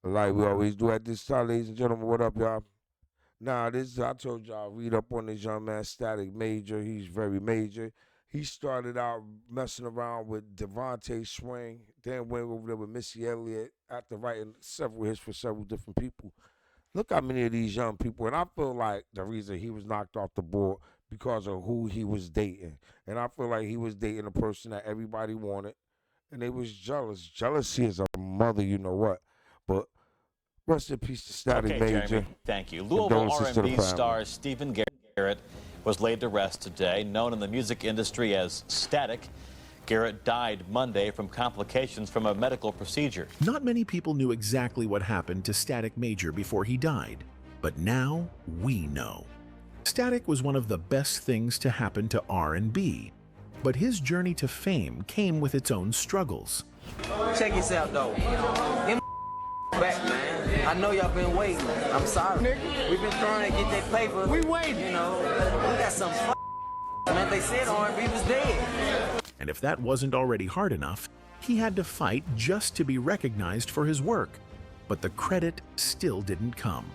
Like we always do at this time, ladies and gentlemen. What up, y'all? Nah, this I told y'all read up on this young man, Static Major. He's very major. He started out messing around with Devontae Swing, then went over there with Missy Elliott after writing several hits for several different people. Look how many of these young people, and I feel like the reason he was knocked off the board because of who he was dating, and I feel like he was dating a person that everybody wanted, and they was jealous. Jealousy is a mother, you know what? But rest in peace to Static Okay, Jeremy, Major. thank you. Louisville Condolences to the R&B family. star Stephen Garrett was laid to rest today. Known in the music industry as Static, Garrett died Monday from complications from a medical procedure. Not many people knew exactly what happened to Static Major before he died, but now we know. Static was one of the best things to happen to R&B, but his journey to fame came with its own struggles. Check this out, though. Get back, man. I know y'all been waiting. I'm sorry. We've been trying to get that paper. We waiting. You know, we got some man. They said R&B was dead. And if that wasn't already hard enough, he had to fight just to be recognized for his work. But the credit still didn't come.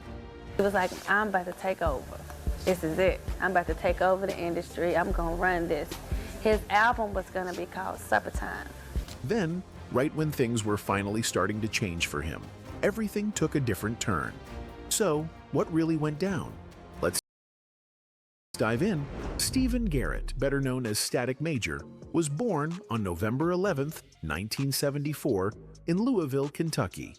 It was like, I'm about to take over. This is it. I'm about to take over the industry. I'm going to run this. His album was going to be called Supper Time. Then, right when things were finally starting to change for him, everything took a different turn. So, what really went down? Let's dive in. Stephen Garrett, better known as Static Major, was born on November 11th, 1974, in Louisville, Kentucky.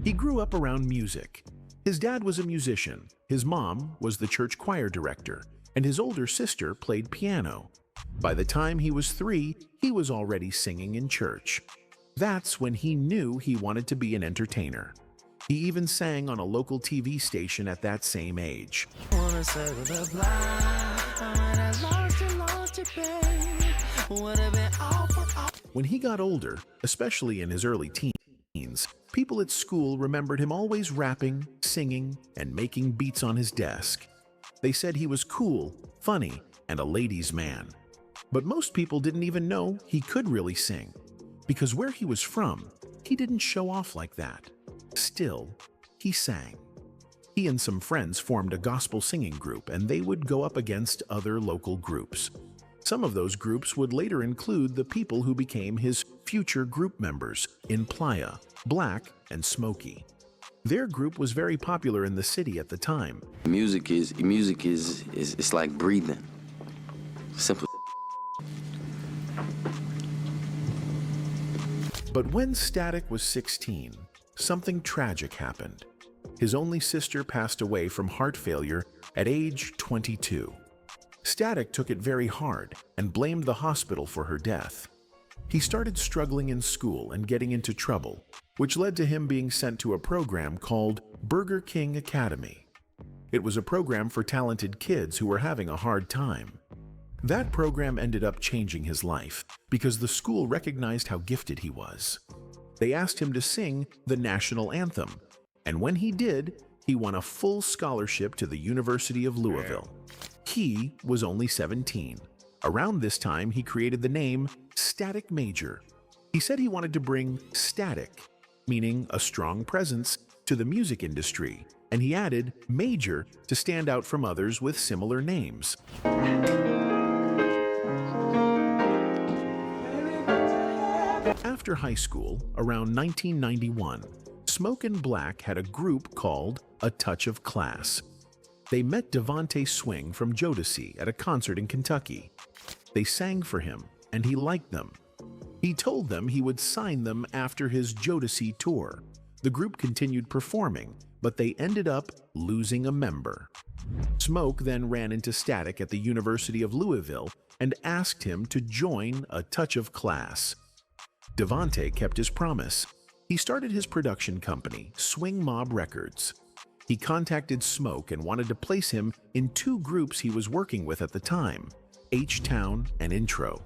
He grew up around music. His dad was a musician, his mom was the church choir director, and his older sister played piano. By the time he was 3, he was already singing in church. That's when he knew he wanted to be an entertainer. He even sang on a local TV station at that same age. When he got older, especially in his early teens, people at school remembered him always rapping, singing, and making beats on his desk. They said he was cool, funny, and a ladies' man. But most people didn't even know he could really sing, because where he was from, he didn't show off like that. Still, he sang. He and some friends formed a gospel singing group, and they would go up against other local groups. Some of those groups would later include the people who became his future group members in Playa, Black, and Smokey. Their group was very popular in the city at the time. Music is it's like breathing. Simple. But when Static was 16, something tragic happened. His only sister passed away from heart failure at age 22. Static took it very hard and blamed the hospital for her death. He started struggling in school and getting into trouble, which led to him being sent to a program called Burger King Academy. It was a program for talented kids who were having a hard time. That program ended up changing his life because the school recognized how gifted he was. They asked him to sing the national anthem, and when he did, he won a full scholarship to the University of Louisville. He was only 17. Around this time, he created the name Static Major. He said he wanted to bring static, meaning a strong presence, to the music industry, and he added Major to stand out from others with similar names. After high school, around 1991, Smoke and Black had a group called A Touch of Class. They met Devontae Swing from Jodeci at a concert in Kentucky. They sang for him, and he liked them. He told them he would sign them after his Jodeci tour. The group continued performing, but they ended up losing a member. Smoke then ran into Static at the University of Louisville and asked him to join A Touch of Class. Devontae kept his promise. He started his production company, Swing Mob Records. He contacted Smoke and wanted to place him in 2 groups he was working with at the time, H-Town and Intro.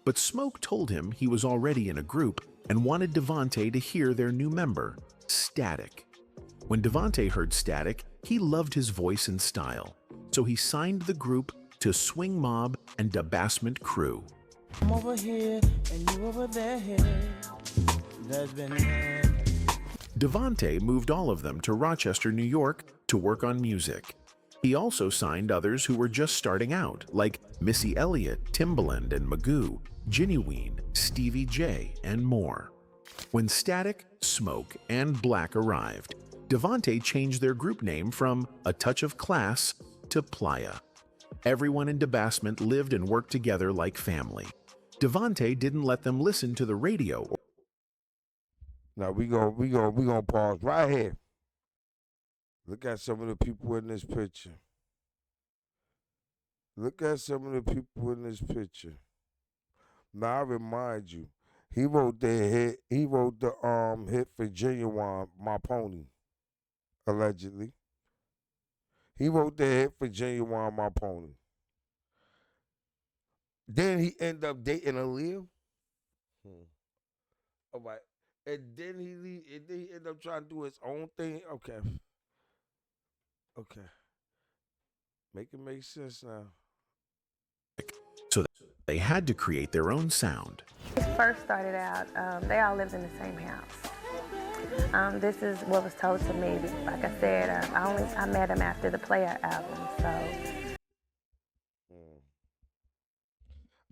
But Smoke told him he was already in a group and wanted Devontae to hear their new member, Static. When Devontae heard Static, he loved his voice and style, so he signed the group to Swing Mob and Da Bassment Crew. I'm over here and you over there. Devante moved all of them to Rochester, New York to work on music. He also signed others who were just starting out, like Missy Elliott, Timbaland and Magoo, Genuine, Stevie J, and more. When Static, Smoke, and Black arrived, Devante changed their group name from A Touch of Class to Playa. Everyone in DeBassment lived and worked together like family. Devante didn't let them listen to the radio. Now we gonna pause right here. Look at some of the people in this picture. Look at some of the people in this picture. Now I remind you, he wrote the hit. He wrote the hit for Genuine, My Pony, allegedly. He wrote the hit for Genuine, My Pony. Then he ended up dating Aaliyah. All right, and then he ended up trying to do his own thing. Okay. Make it make sense now. So they had to create their own sound. When it first started out, they all lived in the same house. This is what was told to me. Like I said, I met him after the Player album, so.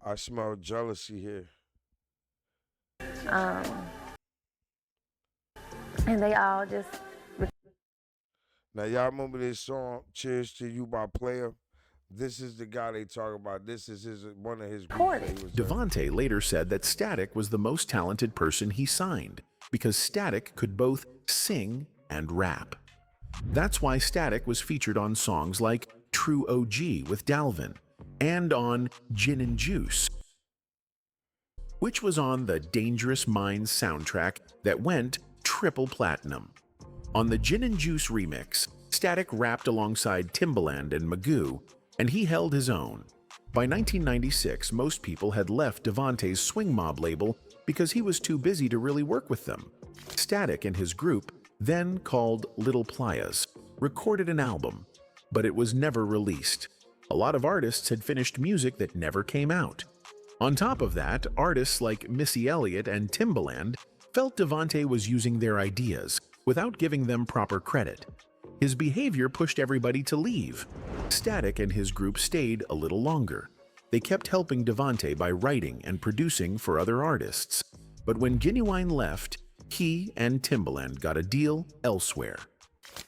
I smell jealousy here. And they all just. Now y'all remember this song "Cheers to You" by Player? This is the guy they talk about. This is one of his groups. Devante later said that Static was the most talented person he signed because Static could both sing and rap. That's why Static was featured on songs like True OG with Dalvin and on Gin and Juice, which was on the Dangerous Minds soundtrack that went triple platinum. On the Gin and Juice remix, Static rapped alongside Timbaland and Magoo, and he held his own. By 1996, most people had left Devante's Swing Mob label because he was too busy to really work with them. Static and his group, then called Little Playas, recorded an album, but it was never released. A lot of artists had finished music that never came out. On top of that, artists like Missy Elliott and Timbaland felt Devante was using their ideas without giving them proper credit. His behavior pushed everybody to leave. Static and his group stayed a little longer. They kept helping Devante by writing and producing for other artists. But when Genuine left, he and Timbaland got a deal elsewhere.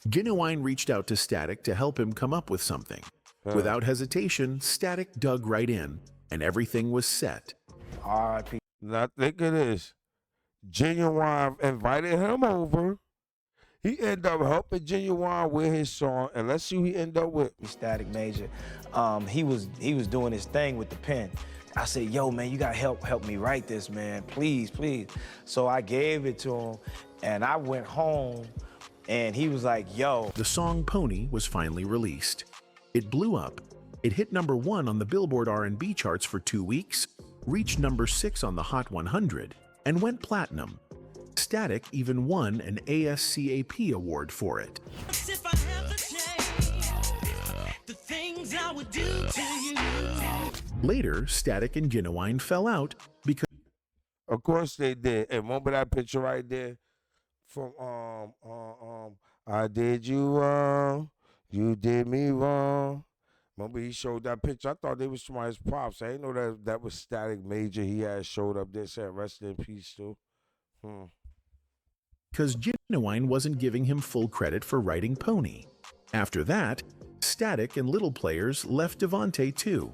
Genuine reached out to Static to help him come up with something. Without hesitation, Static dug right in, and everything was set. R.I.P. Now think of this. Genuine invited him over. He ended up helping Genuine with his song, and let's see who he ended up with. Static Major. He was doing his thing with the pen. I said, yo, man, you gotta help me write this, man, please. So I gave it to him, and I went home, and he was like, yo. The song Pony was finally released. It blew up. It hit #1 on the Billboard R&B charts for 2 weeks, reached #6 on the Hot 100, and went platinum. Static even won an ASCAP award for it. Later, Static and Genuine fell out because... Of course they did. And remember that picture right there from I did you wrong, you did me wrong. Remember he showed that picture? I thought they was somebody's props. I didn't know that was Static Major. He had showed up there saying rest in peace too. Because Genuine wasn't giving him full credit for writing Pony. After that, Static and Little Players left Devante too.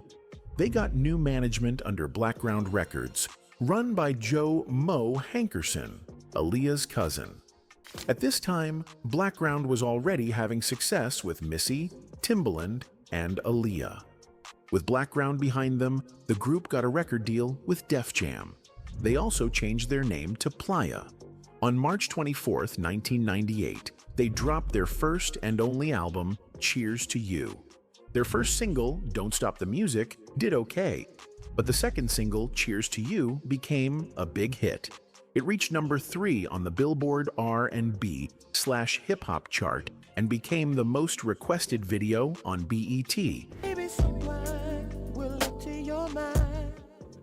They got new management under Blackground Records, run by Joe Mo Hankerson, Aaliyah's cousin. At this time, Blackground was already having success with Missy, Timbaland, and Aaliyah. With Blackground behind them, the group got a record deal with Def Jam. They also changed their name to Playa. On March 24, 1998, they dropped their first and only album, Cheers to You. Their first single, Don't Stop the Music, did okay, but the second single, Cheers to You, became a big hit. It reached #3 on the Billboard R&B/hip hop chart and became the most requested video on BET. Maybe someone will look to your mind.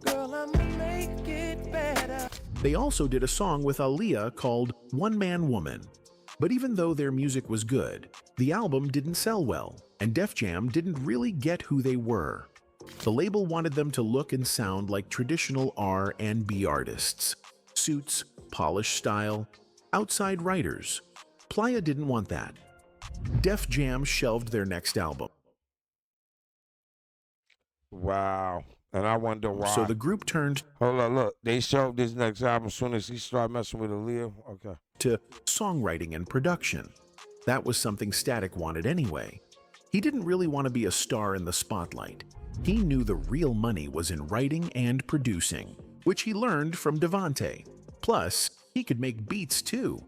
Girl, I'ma make it better. They also did a song with Aaliyah called One Man Woman, But even though their music was good, the album didn't sell well, and Def Jam didn't really get who they were. The label wanted them to look and sound like traditional R&B artists. Suits, polished style, outside writers. Playa didn't want that. Def Jam shelved their next album. Wow. And I wonder why. So the group turned Hold on, look. They shelved this next album as soon as he started messing with Aaliyah. Okay. to songwriting and production. That was something Static wanted anyway. He didn't really want to be a star in the spotlight. He knew the real money was in writing and producing, which he learned from Devante. Plus, he could make beats too.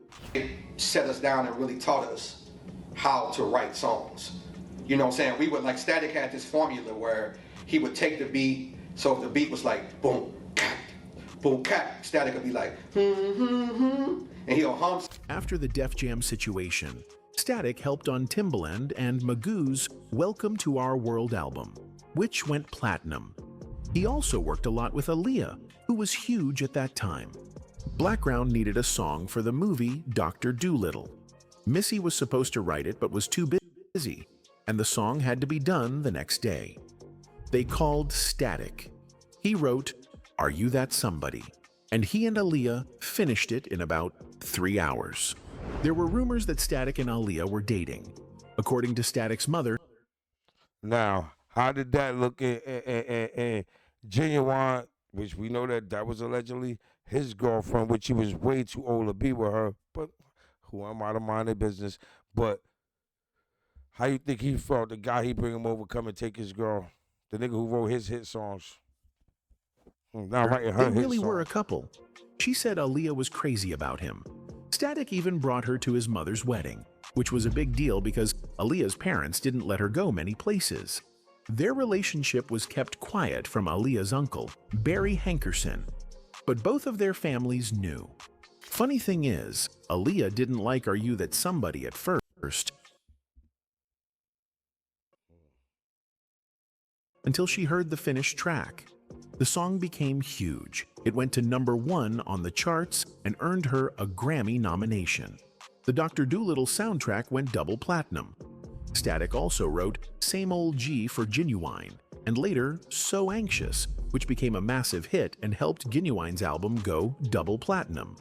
Set us down and really taught us how to write songs. You know what I'm saying? We would, like, Static had this formula where he would take the beat, so if the beat was like boom, cat, Static would be like, and he'll hum. After the Def Jam situation, Static helped on Timbaland and Magoo's Welcome to Our World album, which went platinum. He also worked a lot with Aaliyah, who was huge at that time. Blackground needed a song for the movie Dr. Dolittle. Missy was supposed to write it but was too busy, and the song had to be done the next day. They called Static. He wrote, Are You That Somebody? And he and Aaliyah finished it in about 3 hours. There were rumors that Static and Aaliyah were dating. According to Static's mother, Now, how did that look in Genuine, which we know that was allegedly his girlfriend, which he was way too old to be with her, but who am I to mind their business? But how you think he felt, the guy he bring him over, come and take his girl, the nigga who wrote his hit songs? Now writing her they hit really were a songs. couple. She said Aaliyah was crazy about him. Static even brought her to his mother's wedding, which was a big deal because Aaliyah's parents didn't let her go many places. Their relationship was kept quiet from Aaliyah's uncle, Barry Hankerson, but both of their families knew. Funny thing is, Aaliyah didn't like Are You That Somebody at first, until she heard the finished track. The song became huge. It went to #1 on the charts and earned her a Grammy nomination. The Dr. Dolittle soundtrack went double platinum. Static also wrote Same Old G for Genuine, and later So Anxious, which became a massive hit and helped Genuine's album go double platinum.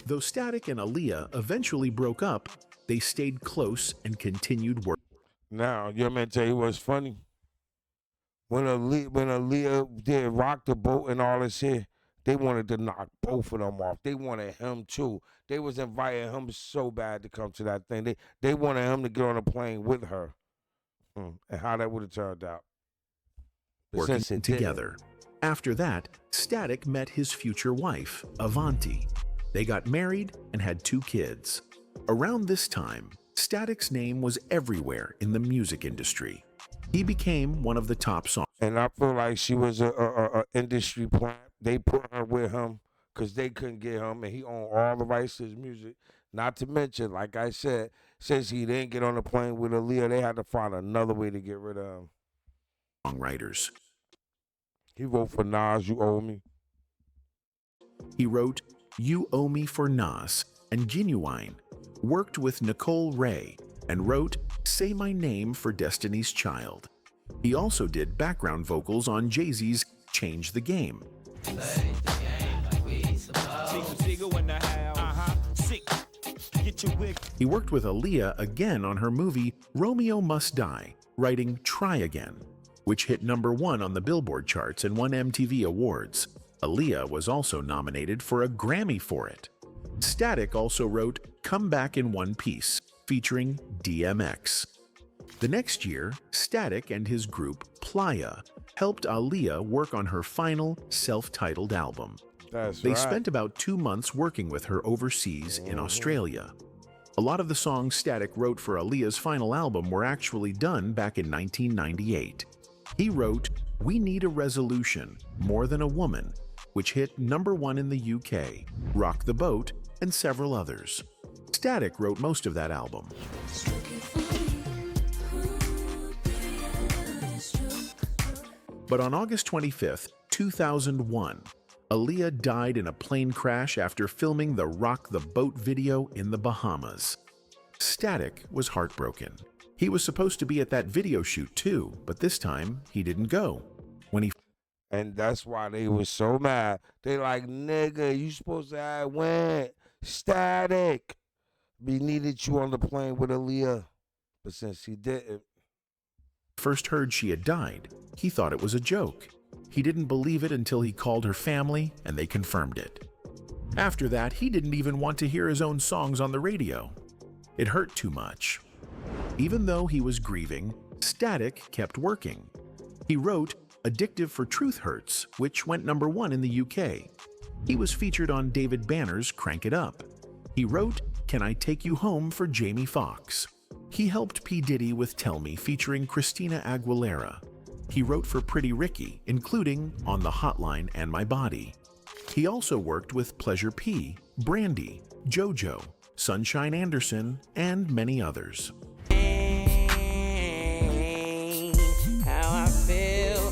Though Static and Aaliyah eventually broke up, they stayed close and continued working. Now, you want me to tell you what's funny? When Aaliyah did Rock the Boat and all this shit, they wanted to knock both of them off. They wanted him too. They was inviting him so bad to come to that thing. They wanted him to get on a plane with her. And how that would have turned out. But working since it didn't, together. After that, Static met his future wife, Avanti. They got married and had 2 kids. Around this time, Static's name was everywhere in the music industry. He became one of the top songs. And I feel like she was a industry plant. They put her with him because they couldn't get him, and he owned all the rights to his music. Not to mention, like I said, since he didn't get on the plane with Aaliyah, they had to find another way to get rid of him. Songwriters. He wrote for Nas, You Owe Me. He wrote You Owe Me for Nas and Genuine, worked with Nicole Ray, and wrote Say My Name for Destiny's Child. He also did background vocals on Jay-Z's Change the Game. He worked with Aaliyah again on her movie Romeo Must Die, writing Try Again, which hit #1 on the Billboard charts and won MTV Awards. Aaliyah was also nominated for a Grammy for it. Static also wrote Come Back in One Piece, featuring DMX. The next year, Static and his group, Playa, helped Aaliyah work on her final self-titled album. They spent about 2 months working with her overseas in Australia. A lot of the songs Static wrote for Aaliyah's final album were actually done back in 1998. He wrote We Need a Resolution, More Than a Woman, which hit #1 in the UK, Rock the Boat, and several others. Static wrote most of that album. But on August 25th, 2001, Aaliyah died in a plane crash after filming the Rock the Boat video in the Bahamas. Static was heartbroken. He was supposed to be at that video shoot too, but this time he didn't go. When he And that's why they was so mad. They like, nigga, you supposed to have went. Static. We needed you on the plane with Aaliyah. But since he didn't. first heard she had died, he thought it was a joke. He didn't believe it until he called her family and they confirmed it. After that, he didn't even want to hear his own songs on the radio. It hurt too much. Even though he was grieving, Static kept working. He wrote Addictive for Truth Hurts, which went #1 in the UK. He was featured on David Banner's Crank It Up. He wrote Can I Take You Home for Jamie Foxx. He helped P. Diddy with Tell Me featuring Christina Aguilera. He wrote for Pretty Ricky, including On the Hotline and My Body. He also worked with Pleasure P, Brandy, JoJo, Sunshine Anderson, and many others. How I feel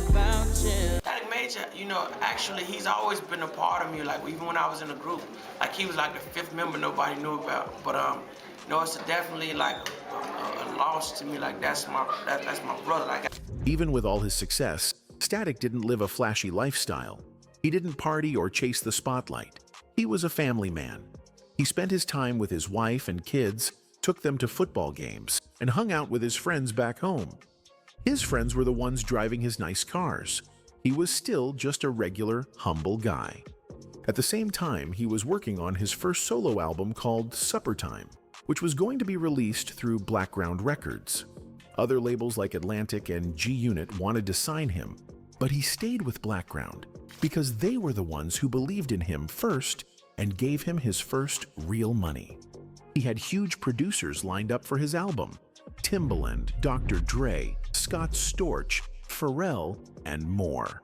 about you. Static Major, you know, actually, he's always been a part of me. Like, even when I was in the group, like, he was like the 5th member nobody knew about. But, no, it's definitely like a loss to me. Like, that's my brother. Like, Even with all his success, Static didn't live a flashy lifestyle. He didn't party or chase the spotlight. He was a family man. He spent his time with his wife and kids, took them to football games, and hung out with his friends back home. His friends were the ones driving his nice cars. He was still just a regular, humble guy. At the same time, he was working on his first solo album called Supper Time, which was going to be released through Blackground Records. Other labels like Atlantic and G-Unit wanted to sign him, but he stayed with Blackground because they were the ones who believed in him first and gave him his first real money. He had huge producers lined up for his album: Timbaland, Dr. Dre, Scott Storch, Pharrell, and more.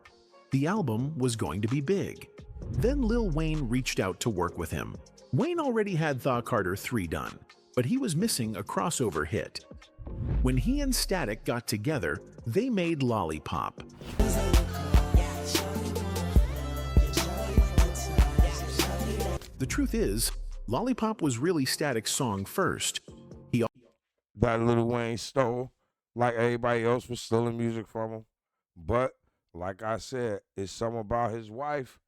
The album was going to be big. Then Lil Wayne reached out to work with him. Wayne already had Thaw Carter 3 done, but he was missing a crossover hit. When he and Static got together, they made Lollipop. The truth is, Lollipop was really Static's song first. That Lil Wayne stole, like everybody else was stealing music from him. But, like I said, it's something about his wife.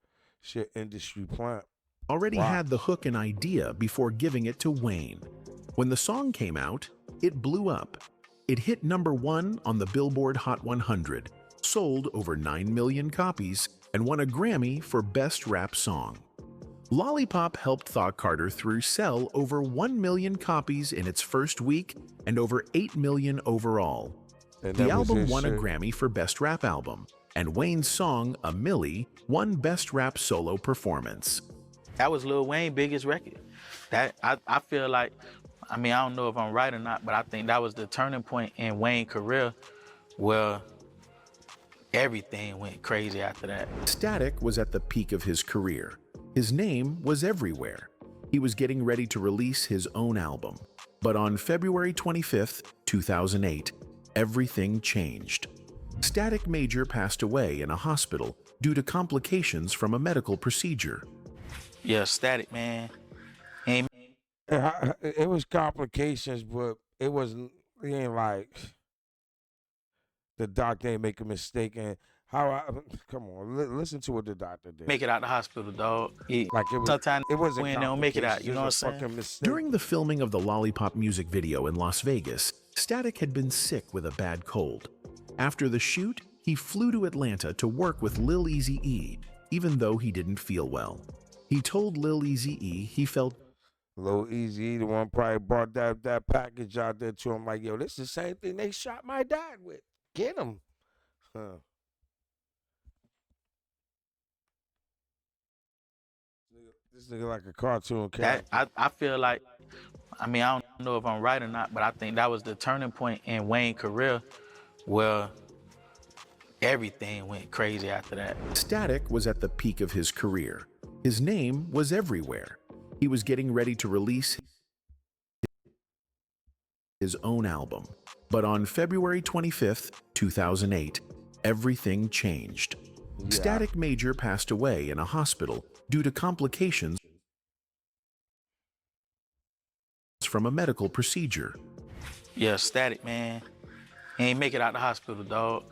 Shit, industry plant. Already Wow. had the hook and idea before giving it to Wayne. When the song came out, it blew up. It hit #1 on the Billboard Hot 100, sold over 9 million copies, and won a Grammy for Best Rap Song. Lollipop helped Thaw Carter 3 sell over 1 million copies in its first week and over 8 million overall. And The that was album his won a shit. Grammy for Best Rap Album, and Wayne's song, A Milli, won Best Rap Solo Performance. That was Lil Wayne's biggest record. That I feel like, I mean, I don't know if I'm right or not, but I think that was the turning point in Wayne's career where everything went crazy after that. Static was at the peak of his career. His name was everywhere. He was getting ready to release his own album. But on February 25th, 2008, everything changed. Static Major passed away in a hospital due to complications from a medical procedure. Yeah, Static, man. Ain't It was complications, but it wasn't. It ain't like the doctor ain't make a mistake. And come on, listen to what the doctor did. make it out the hospital, dog. Yeah. Like it was. Sometimes It wasn't. when they don't make it out, complications, you know it what I'm was a saying? fucking mistake. During the filming of the Lollipop music video in Las Vegas, Static had been sick with a bad cold. After the shoot, he flew to Atlanta to work with Lil Eazy-E, even though he didn't feel well. He told Lil Eazy-E he felt Lil Easy, the one probably brought that package out there to him, like, yo, this is the same thing they shot my dad with. Get him. Huh. This nigga like a cartoon that character. I feel like, I mean, I don't know if I'm right or not, but I think that was the turning point in Wayne's career where everything went crazy after that. Static was at the peak of his career. His name was everywhere. He was getting ready to release his own album. But on February 25th, 2008, everything changed. Static Major passed away in a hospital due to complications from a medical procedure. Yeah, Static, man. He ain't make it out the hospital, dog.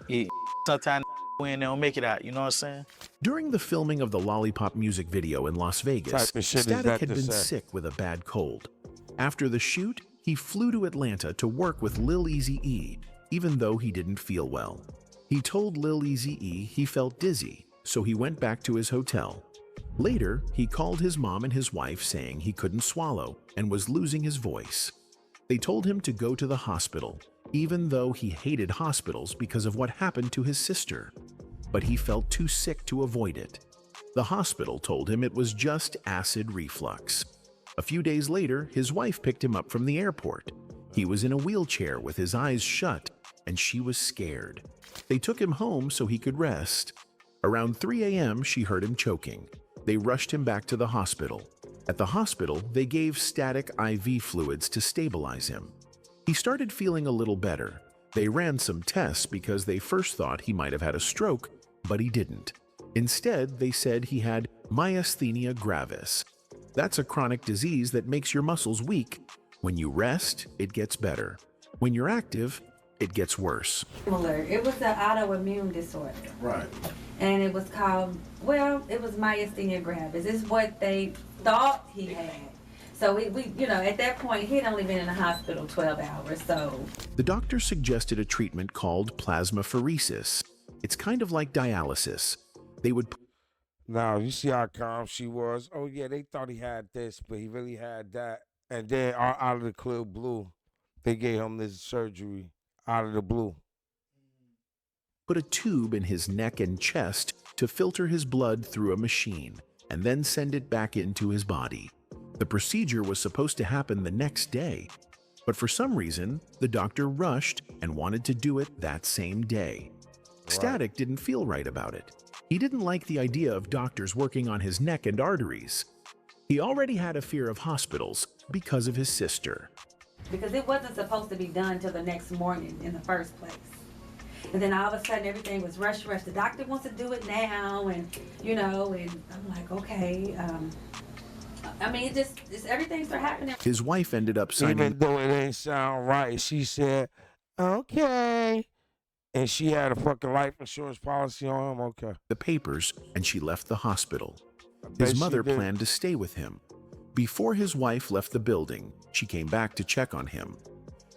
Sometimes when they don't make it out, you know what I'm saying? During the filming of the Lollipop music video in Las Vegas, Type of shit is Static that had to been say? sick with a bad cold. After the shoot, he flew to Atlanta to work with Lil Eazy-E, even though he didn't feel well. He told Lil Eazy-E he felt dizzy, so he went back to his hotel. Later, he called his mom and his wife saying he couldn't swallow and was losing his voice. They told him to go to the hospital, even though he hated hospitals because of what happened to his sister. But he felt too sick to avoid it. The hospital told him it was just acid reflux. A few days later, his wife picked him up from the airport. He was in a wheelchair with his eyes shut, and she was scared. They took him home so he could rest. Around 3 a.m., she heard him choking. They rushed him back to the hospital. At the hospital, they gave Static IV fluids to stabilize him. He started feeling a little better. They ran some tests because they first thought he might have had a stroke, but he didn't. Instead, they said he had myasthenia gravis. That's a chronic disease that makes your muscles weak. When you rest, it gets better. When you're active, it gets worse. It was an autoimmune disorder. Right. And it was called, well, it was myasthenia gravis. It's what they thought he had. So we, you know, at that point, he'd only been in the hospital 12 hours, so. The doctor suggested a treatment called plasmapheresis. It's kind of like dialysis. They would Now, you see how calm she was? Oh, yeah, they thought he had this, but he really had that. And then out of the clear blue, they gave him this surgery out of the blue. put a tube in his neck and chest to filter his blood through a machine and then send it back into his body. The procedure was supposed to happen the next day, but for some reason, the doctor rushed and wanted to do it that same day. Static didn't feel right about it. He didn't like the idea of doctors working on his neck and arteries. He already had a fear of hospitals because of his sister. Because it wasn't supposed to be done till the next morning in the first place. And then all of a sudden everything was rush. The doctor wants to do it now, and you know, and I'm like, okay. I mean, it's everything started happening. His wife ended up signing. Even though it ain't sound right, she said, okay. And she had a fucking life insurance policy on him, okay. The papers, and she left the hospital. bet His she mother did. planned to stay with him. Before his wife left the building, she came back to check on him.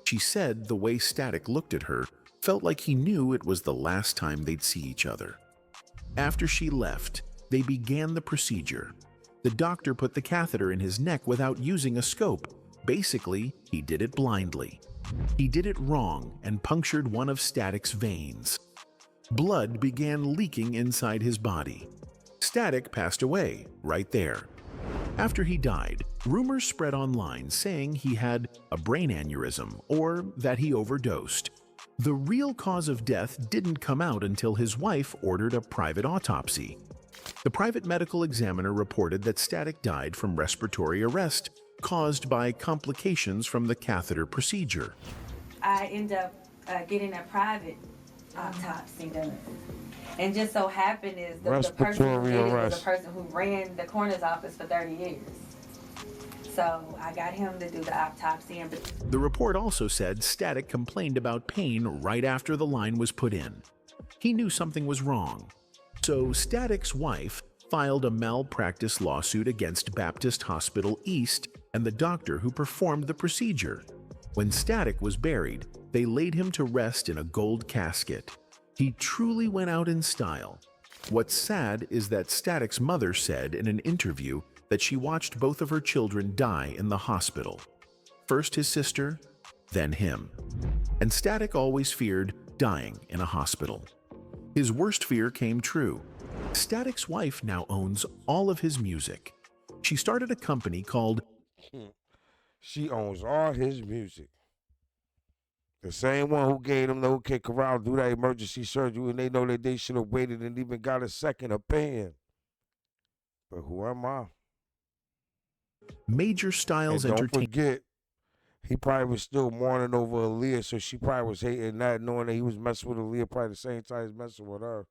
She said the way Static looked at her felt like he knew it was the last time they'd see each other. After she left, they began the procedure. The doctor put the catheter in his neck without using a scope. Basically, he did it blindly. He did it wrong and punctured one of Static's veins. Blood began leaking inside his body. Static passed away right there. After he died, rumors spread online saying he had a brain aneurysm or that he overdosed. The real cause of death didn't come out until his wife ordered a private autopsy. The private medical examiner reported that Static died from respiratory arrest caused by complications from the catheter procedure. I ended up getting a private autopsy done. And just so happened is the person who did it was the person who ran the coroner's office for 30 years. So I got him to do the autopsy. And The report also said Static complained about pain right after the line was put in. He knew something was wrong. So Static's wife filed a malpractice lawsuit against Baptist Hospital East and the doctor who performed the procedure. When Static was buried, they laid him to rest in a gold casket. He truly went out in style. What's sad is that Static's mother said in an interview that she watched both of her children die in the hospital. First his sister, then him. And Static always feared dying in a hospital. His worst fear came true. Static's wife now owns all of his music. She started a company called She owns all his music. The same one who gave him the OK Corral do that emergency surgery, and they know that they should have waited and even got a second opinion. But who am I? Major Styles And don't Entertainment. forget, he probably was still mourning over Aaliyah, so she probably was hating that, knowing that he was messing with Aaliyah probably the same time he was messing with her.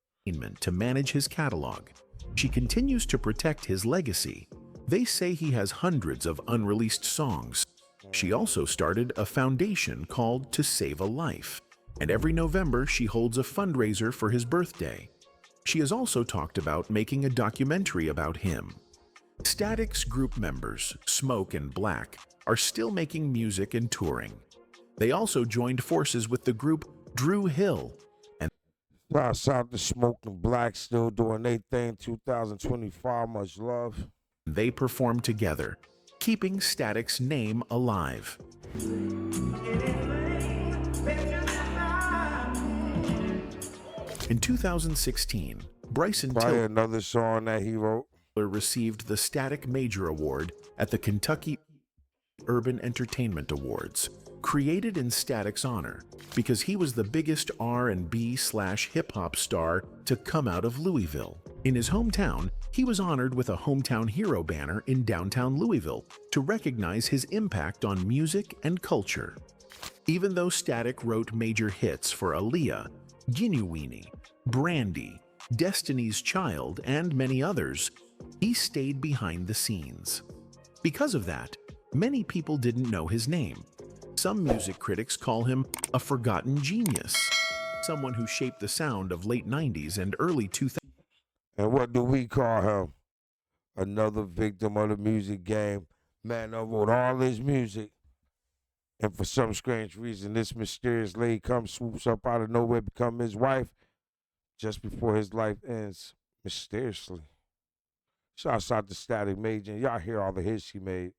to manage his catalog. She continues to protect his legacy. They say he has hundreds of unreleased songs. She also started a foundation called To Save a Life, and every November she holds a fundraiser for his birthday. She has also talked about making a documentary about him. Static's group members, Smoke and Black, are still making music and touring. They also joined forces with the group Drew Hill. And Shouts out to Smoke and Black, still doing their thing. 2025, much love. They performed together, keeping Static's name alive. In 2016, Bryson Tiller another song that he wrote received the Static Major Award at the Kentucky Urban Entertainment Awards, created in Static's honor because he was the biggest R&B/hip-hop star to come out of Louisville. In his hometown, he was honored with a Hometown Hero banner in downtown Louisville to recognize his impact on music and culture. Even though Static wrote major hits for Aaliyah, Ginuwini, Brandy, Destiny's Child, and many others, he stayed behind the scenes. Because of that, many people didn't know his name. Some music critics call him a forgotten genius, someone who shaped the sound of late 90s and early 2000s. And what do we call him? Another victim of the music game. Man, I wrote all his music. And for some strange reason, this mysterious lady comes, swoops up out of nowhere, become his wife just before his life ends, mysteriously. Shouts out to Static Major. Y'all hear all the hits he made.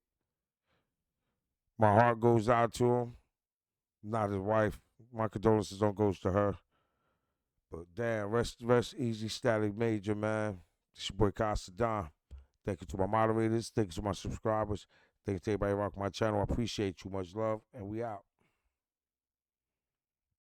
My heart goes out to him. Not his wife. My condolences don't go to her. But damn, rest easy, Static Major, man. It's your boy Costa Don. Thank you to my moderators. Thank you to my subscribers. Thank you to everybody rocking my channel. I appreciate you. Much love. And we out.